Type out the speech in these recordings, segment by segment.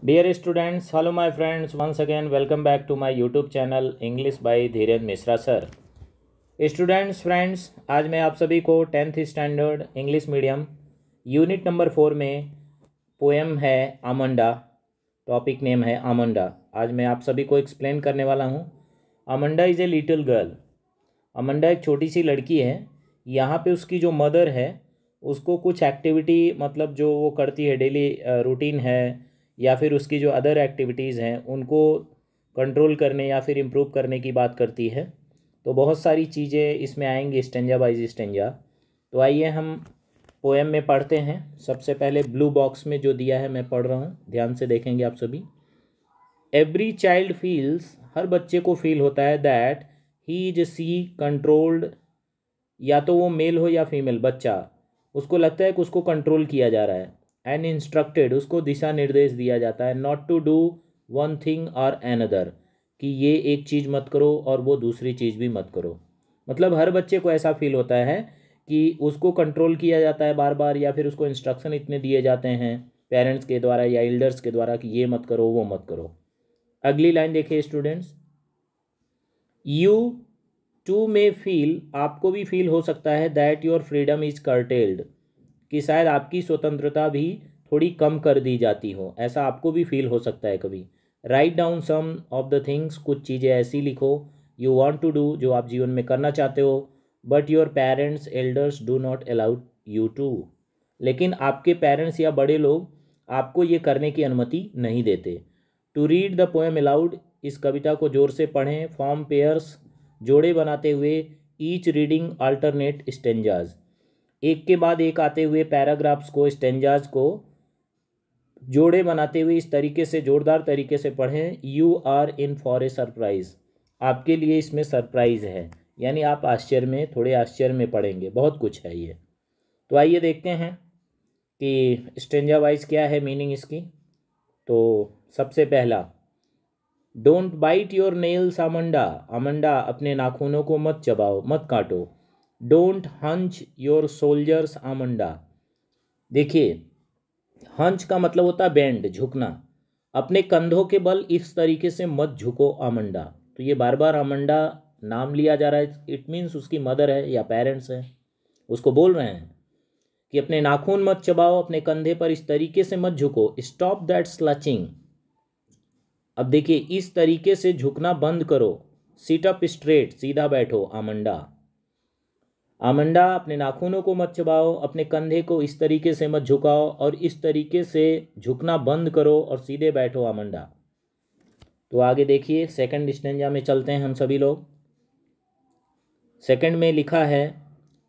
Dear students, hello my friends. Once again, welcome back to my YouTube channel English by Dhirendra Mishra sir. Students friends, आज मैं आप सभी को 10th standard English medium unit number 4 में poem है आमंडा, topic name है आमंडा। आज मैं आप सभी को एक्सप्लेन करने वाला हूँ। आमंडा इज़ ए लिटिल गर्ल। आमंडा एक छोटी सी लड़की है। यहाँ पे उसकी जो मदर है उसको कुछ एक्टिविटी मतलब जो वो करती है डेली रूटीन है या फिर उसकी जो अदर एक्टिविटीज़ हैं उनको कंट्रोल करने या फिर इम्प्रूव करने की बात करती है। तो बहुत सारी चीज़ें इसमें आएंगी स्टेंजा बाई स्टेंजा। तो आइए हम पोएम में पढ़ते हैं। सबसे पहले ब्लू बॉक्स में जो दिया है मैं पढ़ रहा हूँ, ध्यान से देखेंगे आप सभी। एवरी चाइल्ड फील्स, हर बच्चे को फील होता है that he is she controlled, या तो वो मेल हो या फीमेल बच्चा, उसको लगता है कि उसको कंट्रोल किया जा रहा है। एंड इंस्ट्रक्टेड, उसको दिशा निर्देश दिया जाता है। Not to do one thing और अनदर, कि ये एक चीज़ मत करो और वो दूसरी चीज़ भी मत करो। मतलब हर बच्चे को ऐसा फील होता है कि उसको कंट्रोल किया जाता है बार बार, या फिर उसको इंस्ट्रक्शन इतने दिए जाते हैं पेरेंट्स के द्वारा या एल्डर्स के द्वारा कि ये मत करो वो मत करो। अगली लाइन देखिए students, you too may feel, आपको भी फील हो सकता है that your freedom is curtailed, कि शायद आपकी स्वतंत्रता भी थोड़ी कम कर दी जाती हो, ऐसा आपको भी फील हो सकता है कभी। Write down some of the things, कुछ चीज़ें ऐसी लिखो यू वांट टू डू, जो आप जीवन में करना चाहते हो, but your parents elders do not allow you to, लेकिन आपके पेरेंट्स या बड़े लोग आपको ये करने की अनुमति नहीं देते। To read the poem aloud, इस कविता को जोर से पढ़ें। फॉर्म पेयर्स, जोड़े बनाते हुए। ईच रीडिंग अल्टरनेट स्टेंजाज, एक के बाद एक आते हुए पैराग्राफ्स को, स्टेंजाज को जोड़े बनाते हुए इस तरीके से, जोरदार तरीके से पढ़ें। You are in for a surprise, आपके लिए इसमें सरप्राइज है, यानी आप आश्चर्य में, थोड़े आश्चर्य में पढ़ेंगे, बहुत कुछ है ये। तो आइए देखते हैं कि स्टेंजा वाइज क्या है मीनिंग इसकी। तो सबसे पहला, डोंट बाइट योर नेल्स आमंडा, आमंडा अपने नाखूनों को मत चबाओ, मत काटो। डोंट हंच योर सोल्जर्स आमंडा, देखिए हंच का मतलब होता है बेंड, झुकना। अपने कंधों के बल इस तरीके से मत झुको आमंडा। तो ये बार बार आमंडा नाम लिया जा रहा है, इट मीन्स उसकी मदर है या पेरेंट्स है, उसको बोल रहे हैं कि अपने नाखून मत चबाओ, अपने कंधे पर इस तरीके से मत झुको। स्टॉप दैट स्लचिंग, अब देखिए इस तरीके से झुकना बंद करो। सिट अप स्ट्रेट, सीधा बैठो आमंडा। आमंडा अपने नाखूनों को मत चबाओ, अपने कंधे को इस तरीके से मत झुकाओ, और इस तरीके से झुकना बंद करो और सीधे बैठो आमंडा। तो आगे देखिए सेकंड स्टेंजा में चलते हैं हम सभी लोग। सेकंड में लिखा है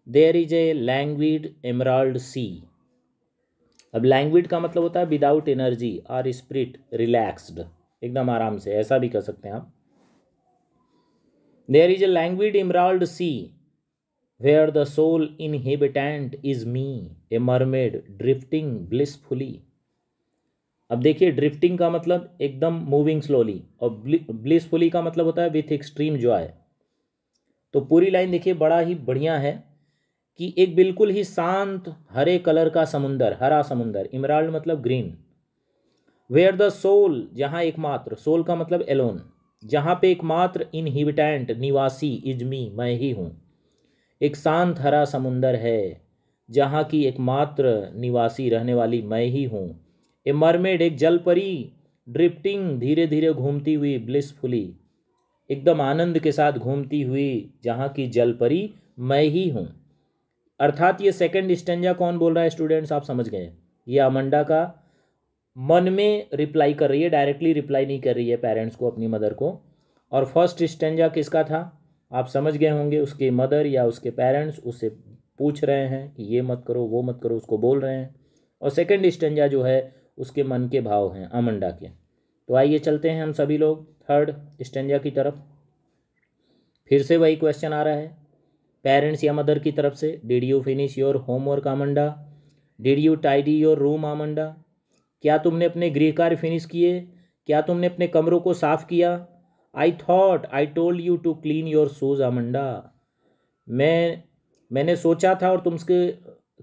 there is a languid emerald sea. अब लैंग्विड का मतलब होता है विदाउट एनर्जी और स्पिरिट, रिलैक्स्ड, एकदम आराम से, ऐसा भी कर सकते हैं आप। There is a languid emerald sea where the sole inhabitant is me, a mermaid drifting blissfully। अब देखिए ड्रिफ्टिंग का मतलब एकदम मूविंग स्लोली, और ब्लिसफुली का मतलब होता है विथ एक्सट्रीम जॉय। तो पूरी लाइन देखिए, बड़ा ही बढ़िया है कि एक बिल्कुल ही शांत हरे कलर का समुंदर, हरा समुंदर, इमराल्ड मतलब ग्रीन। वेयर द सोल, जहाँ एकमात्र, सोल का मतलब एलोन, जहाँ पे एकमात्र इनहिबिटेंट, निवासी, इज मी, मैं ही हूँ। एक शांत हरा समुंदर है जहाँ की एकमात्र निवासी रहने वाली मैं ही हूँ। ए मरमेड, एक जल परी, ड्रिफ्टिंग, धीरे धीरे घूमती हुई, ब्लिसफुली, एकदम आनंद के साथ घूमती हुई, जहाँ की जल परी मैं ही हूँ। अर्थात ये सेकंड स्टेंजा कौन बोल रहा है स्टूडेंट्स, आप समझ गए, ये आमंडा का मन में रिप्लाई कर रही है, डायरेक्टली रिप्लाई नहीं कर रही है पेरेंट्स को, अपनी मदर को। और फर्स्ट स्टेंजा किसका था, आप समझ गए होंगे, उसके मदर या उसके पेरेंट्स उससे पूछ रहे हैं कि ये मत करो वो मत करो, उसको बोल रहे हैं। और सेकंड स्टेंजा जो है उसके मन के भाव हैं आमंडा के। तो आइए चलते हैं हम सभी लोग थर्ड स्टेंजा की तरफ। फिर से वही क्वेश्चन आ रहा है पेरेंट्स या मदर की तरफ से। Did you finish your homework Amanda, did you tidy your room Amanda, क्या तुमने अपने गृह कार्य फिनिश किए, क्या तुमने अपने कमरों को साफ किया। I thought I told you to clean your shoes Amanda, मैंने सोचा था और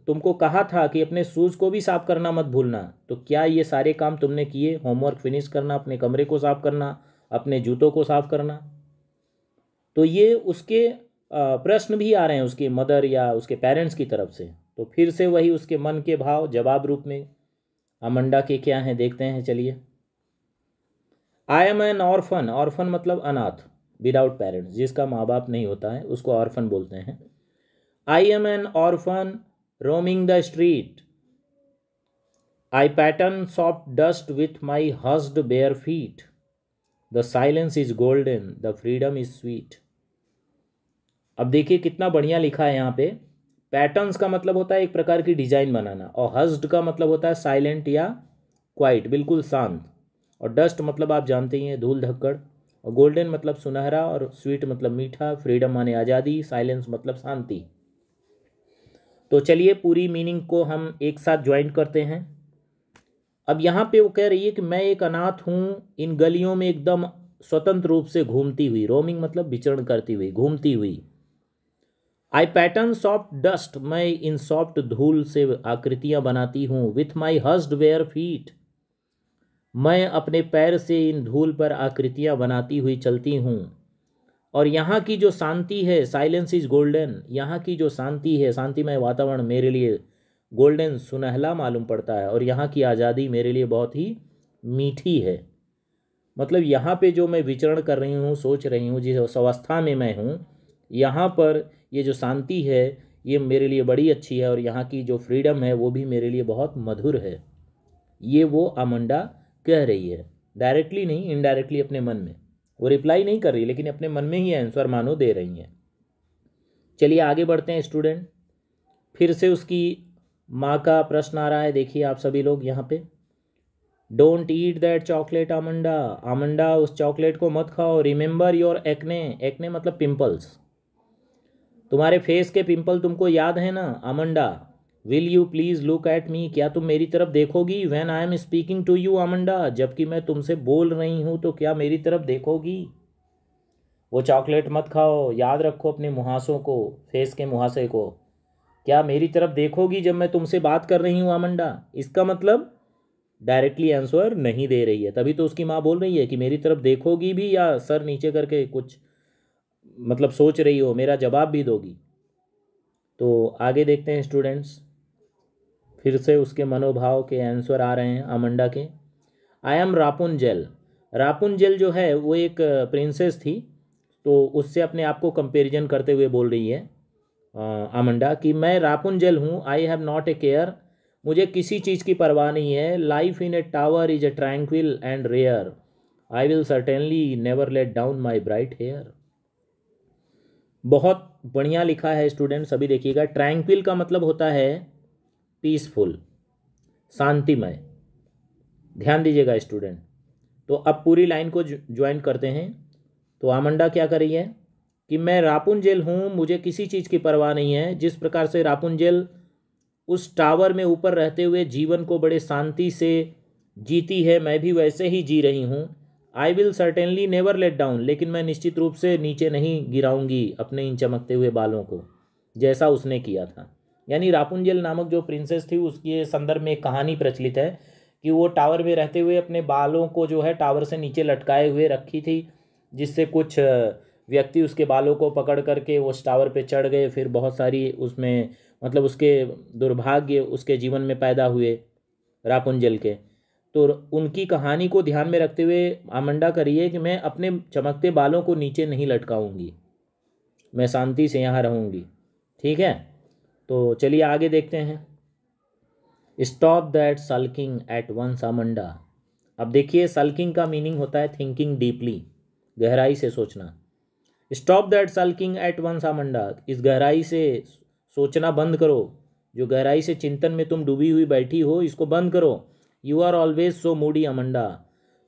तुमको कहा था कि अपने शूज़ को भी साफ़ करना मत भूलना, तो क्या ये सारे काम तुमने किए? होमवर्क फिनिश करना, अपने कमरे को साफ़ करना, अपने जूतों को साफ़ करना। तो ये उसके प्रश्न भी आ रहे हैं उसके मदर या उसके पेरेंट्स की तरफ से। तो फिर से वही उसके मन के भाव जवाब रूप में अमंडा के क्या हैं देखते हैं, चलिए। आई एम एन ऑर्फन, ऑर्फन मतलब अनाथ, विदाउट पेरेंट्स, जिसका माँ बाप नहीं होता है उसको ऑर्फन बोलते हैं। I am an orphan roaming the street, I pattern soft dust with my hushed bare feet, the silence is golden, the freedom is sweet. अब देखिए कितना बढ़िया लिखा है यहाँ पे। पैटर्न्स का मतलब होता है एक प्रकार की डिजाइन बनाना, और हस्ड का मतलब होता है साइलेंट या क्वाइट, बिल्कुल शांत, और डस्ट मतलब आप जानते ही हैं धूल धक्कड़, और गोल्डन मतलब सुनहरा, और स्वीट मतलब मीठा, फ्रीडम माने आज़ादी, साइलेंस मतलब शांति। तो चलिए पूरी मीनिंग को हम एक साथ ज्वाइन करते हैं। अब यहाँ पे वो कह रही है कि मैं एक अनाथ हूँ इन गलियों में एकदम स्वतंत्र रूप से घूमती हुई, रोमिंग मतलब विचरण करती हुई, घूमती हुई। आई पैटर्न सॉफ्ट डस्ट, मैं इन सॉफ्ट धूल से आकृतियाँ बनाती हूँ। विथ माई हस्ड वेयर फीट, मैं अपने पैर से इन धूल पर आकृतियाँ बनाती हुई चलती हूँ। और यहाँ की जो शांति है, साइलेंस इज गोल्डन, यहाँ की जो शांति है, शांतिमय वातावरण मेरे लिए गोल्डन सुनहला मालूम पड़ता है, और यहाँ की आज़ादी मेरे लिए बहुत ही मीठी है। मतलब यहाँ पे जो मैं विचरण कर रही हूँ, सोच रही हूँ, जिस अवस्था में मैं हूँ, यहाँ पर ये जो शांति है ये मेरे लिए बड़ी अच्छी है, और यहाँ की जो फ्रीडम है वो भी मेरे लिए बहुत मधुर है। ये वो अमंडा कह रही है, डायरेक्टली नहीं, इनडायरेक्टली अपने मन में। वो रिप्लाई नहीं कर रही, लेकिन अपने मन में ही आंसर मानो दे रही हैं। चलिए आगे बढ़ते हैं स्टूडेंट। फिर से उसकी माँ का प्रश्न आ रहा है, देखिए आप सभी लोग यहाँ पे। Don't eat that chocolate Amanda, Amanda उस चॉकलेट को मत खाओ। रिमेंबर योर एक्ने, एक्ने मतलब पिंपल्स, तुम्हारे फेस के पिंपल तुमको याद है ना Amanda. Will you please look at me, क्या तुम मेरी तरफ देखोगी। When I am speaking to you Amanda, जबकि मैं तुमसे बोल रही हूँ तो क्या मेरी तरफ देखोगी। वो चॉकलेट मत खाओ, याद रखो अपने मुहासों को, फेस के मुहासे को। क्या मेरी तरफ देखोगी जब मैं तुमसे बात कर रही हूँ आमंडा। इसका मतलब डायरेक्टली आंसर नहीं दे रही है, तभी तो उसकी माँ बोल रही है कि मेरी तरफ देखोगी भी, या सर नीचे करके कुछ मतलब सोच रही हो, मेरा जवाब भी दोगी। तो आगे देखते हैं स्टूडेंट्स, फिर से उसके मनोभाव के आंसर आ रहे हैं अमंडा के। आई एम रापुंजेल, रापुंजेल जो है वो एक प्रिंसेस थी, तो उससे अपने आप को कंपेरिजन करते हुए बोल रही है अमंडा कि मैं रापुंजेल हूँ। I have not a care, मुझे किसी चीज़ की परवाह नहीं है। Life in a tower is a tranquil and rare, I will certainly never let down my bright hair. बहुत बढ़िया लिखा है स्टूडेंट, सभी देखिएगा। ट्रैंक्विल का मतलब होता है पीसफुल, शांतिमय। ध्यान दीजिएगा स्टूडेंट। तो अब पूरी लाइन को ज्वाइन करते हैं। तो आमंडा क्या कर रही है कि मैं रापुंजेल हूँ, मुझे किसी चीज़ की परवाह नहीं है। जिस प्रकार से रापुंजेल उस टावर में ऊपर रहते हुए जीवन को बड़े शांति से जीती है, मैं भी वैसे ही जी रही हूँ। I will certainly never let down, लेकिन मैं निश्चित रूप से नीचे नहीं गिराऊंगी अपने इन चमकते हुए बालों को, जैसा उसने किया था। यानी रापुंजेल नामक जो प्रिंसेस थी, उसके संदर्भ में एक कहानी प्रचलित है कि वो टावर में रहते हुए अपने बालों को जो है टावर से नीचे लटकाए हुए रखी थी, जिससे कुछ व्यक्ति उसके बालों को पकड़ करके उस टावर पे चढ़ गए। फिर बहुत सारी उसमें मतलब उसके दुर्भाग्य उसके जीवन में पैदा हुए रापुंजेल के। तो उनकी कहानी को ध्यान में रखते हुए आमंडा करिए कि मैं अपने चमकते बालों को नीचे नहीं लटकाऊंगी, मैं शांति से यहाँ रहूँगी। ठीक है, तो चलिए आगे देखते हैं। Stop that sulking at once Amanda. अब देखिए सल्किंग का मीनिंग होता है थिंकिंग डीपली, गहराई से सोचना। Stop that sulking at once Amanda, इस गहराई से सोचना बंद करो, जो गहराई से चिंतन में तुम डूबी हुई बैठी हो इसको बंद करो। You are always so moody Amanda,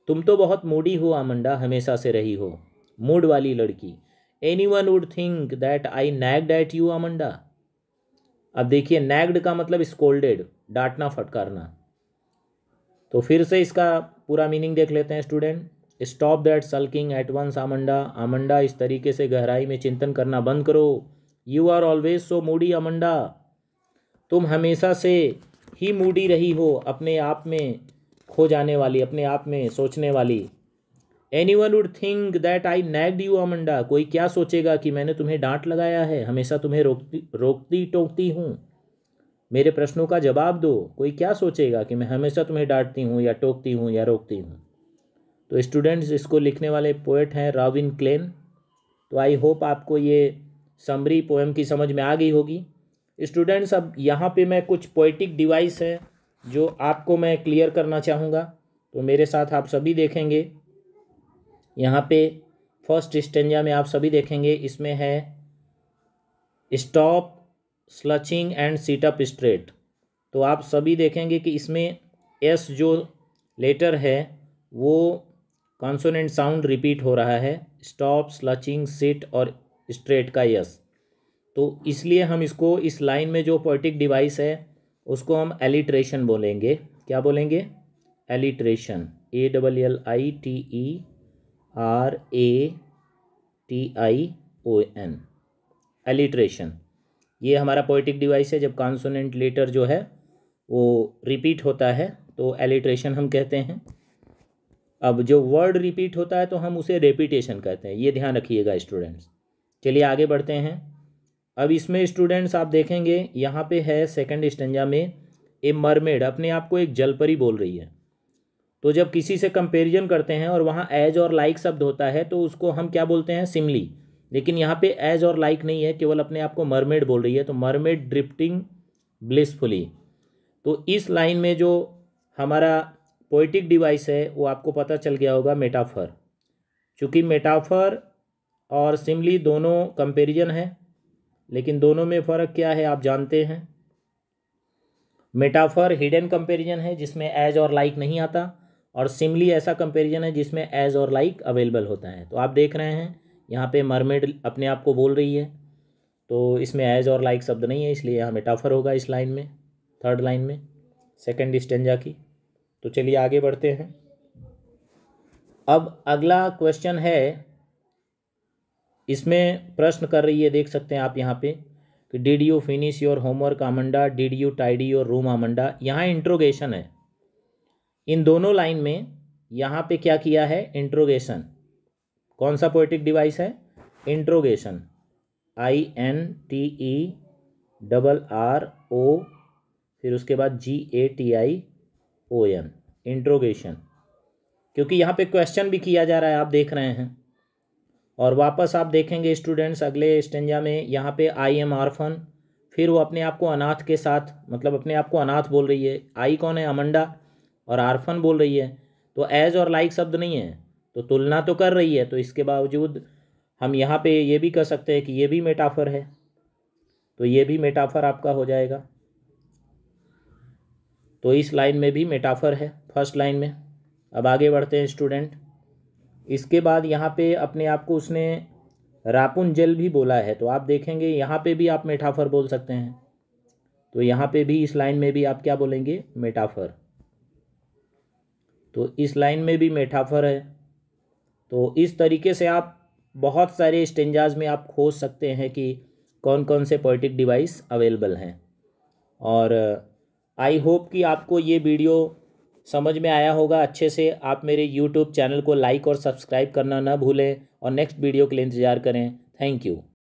तुम तो बहुत मूडी हो आमंडा, हमेशा से रही हो मूड वाली लड़की। Anyone would think that I nagged at you Amanda. अब देखिए नैग्ड का मतलब स्कोल्डेड, डांटना फटकारना। तो फिर से इसका पूरा मीनिंग देख लेते हैं student. Stop that sulking at once Amanda, Amanda इस तरीके से गहराई में चिंतन करना बंद करो। You are always so moody Amanda, तुम हमेशा से ही मूडी रही हो, अपने आप में खो जाने वाली, अपने आप में सोचने वाली। Anyone would think that I nagged you Amanda, कोई क्या सोचेगा कि मैंने तुम्हें डांट लगाया है, हमेशा तुम्हें रोकती टोकती हूँ। मेरे प्रश्नों का जवाब दो, कोई क्या सोचेगा कि मैं हमेशा तुम्हें डांटती हूँ या टोकती हूँ या रोकती हूँ। तो स्टूडेंट्स, इसको लिखने वाले पोएट हैं रॉबिन क्लेन। तो आई होप आपको ये समरी पोएम की समझ में आ गई होगी। स्टूडेंट्स, अब यहाँ पे मैं कुछ पोएटिक डिवाइस है जो आपको मैं क्लियर करना चाहूँगा, तो मेरे साथ आप सभी देखेंगे। यहाँ पे फर्स्ट स्टेंजा में आप सभी देखेंगे, इसमें है stop slouching and sit up straight. तो आप सभी देखेंगे कि इसमें एस जो लेटर है वो कॉन्सोनेंट साउंड रिपीट हो रहा है, स्टॉप स्लचिंग सिट और स्ट्रेट का यस। तो इसलिए हम इसको इस लाइन में जो पोएटिक डिवाइस है उसको हम एलिट्रेशन बोलेंगे। क्या बोलेंगे? Alliteration, ALLITERATION, alliteration. ये हमारा पोएटिक डिवाइस है। जब कॉन्सोनेंट लेटर जो है वो रिपीट होता है तो एलिट्रेशन हम कहते हैं। अब जो वर्ड रिपीट होता है तो हम उसे रेपिटेशन कहते हैं, ये ध्यान रखिएगा स्टूडेंट्स। चलिए आगे बढ़ते हैं। अब इसमें स्टूडेंट्स आप देखेंगे यहाँ पे है सेकंड स्टेंजा में, ए मरमेड अपने आप को एक जलपरी बोल रही है। तो जब किसी से कंपैरिजन करते हैं और वहाँ एज और लाइक शब्द होता है तो उसको हम क्या बोलते हैं? सिमली। लेकिन यहाँ पे एज और लाइक नहीं है, केवल अपने आप को मरमेड बोल रही है, तो मरमेड ड्रिफ्टिंग ब्लिसफुली। तो इस लाइन में जो हमारा पोएटिक डिवाइस है वो आपको पता चल गया होगा, मेटाफर। चूँकि मेटाफर और सिमली दोनों कंपैरिजन है, लेकिन दोनों में फ़र्क क्या है आप जानते हैं। मेटाफर हिडन कंपैरिजन है जिसमें एज और लाइक नहीं आता, और सिमली ऐसा कंपैरिजन है जिसमें एज और लाइक अवेलेबल होता है। तो आप देख रहे हैं यहाँ पे मरमेड अपने आप को बोल रही है, तो इसमें एज और लाइक शब्द नहीं है, इसलिए यहाँ मेटाफर होगा इस लाइन में, थर्ड लाइन में सेकंड स्टेंजा की। तो चलिए आगे बढ़ते हैं। अब अगला क्वेश्चन है, इसमें प्रश्न कर रही है, देख सकते हैं आप यहाँ पे कि did you finish your homework Amanda, did you tidy your room Amanda. यहाँ इंट्रोगेशन है। इन दोनों लाइन में यहाँ पे क्या किया है? इंट्रोगेशन। कौन सा पोएटिक डिवाइस है? इंट्रोगेशन, INTERRO फिर उसके बाद GATION, इंट्रोगेशन। क्योंकि यहाँ पे क्वेश्चन भी किया जा रहा है, आप देख रहे हैं। और वापस आप देखेंगे स्टूडेंट्स अगले स्टेंजा में, यहाँ पे आई एम आर्फन, फिर वो अपने आप को अनाथ के साथ, मतलब अपने आप को अनाथ बोल रही है। आई कौन है? अमंडा, और आर्फन बोल रही है। तो एज और लाइक शब्द नहीं है, तो तुलना तो कर रही है। तो इसके बावजूद हम यहाँ पे ये भी कह सकते हैं कि ये भी मेटाफर है, तो ये भी मेटाफर आपका हो जाएगा। तो इस लाइन में भी मेटाफर है, फर्स्ट लाइन में। अब आगे बढ़ते हैं स्टूडेंट। इसके बाद यहाँ पे अपने आप को उसने रापुंजल भी बोला है, तो आप देखेंगे यहाँ पे भी आप मेटाफर बोल सकते हैं। तो यहाँ पे भी इस लाइन में भी आप क्या बोलेंगे? मेटाफर। तो इस लाइन में भी मेटाफर है। तो इस तरीके से आप बहुत सारे स्टेंजाज में आप खोज सकते हैं कि कौन कौन से पोएटिक डिवाइस अवेलेबल हैं। और आई होप कि आपको ये वीडियो समझ में आया होगा अच्छे से। आप मेरे यूट्यूब चैनल को लाइक और सब्सक्राइब करना ना भूलें, और नेक्स्ट वीडियो के लिए इंतज़ार करें। Thank you.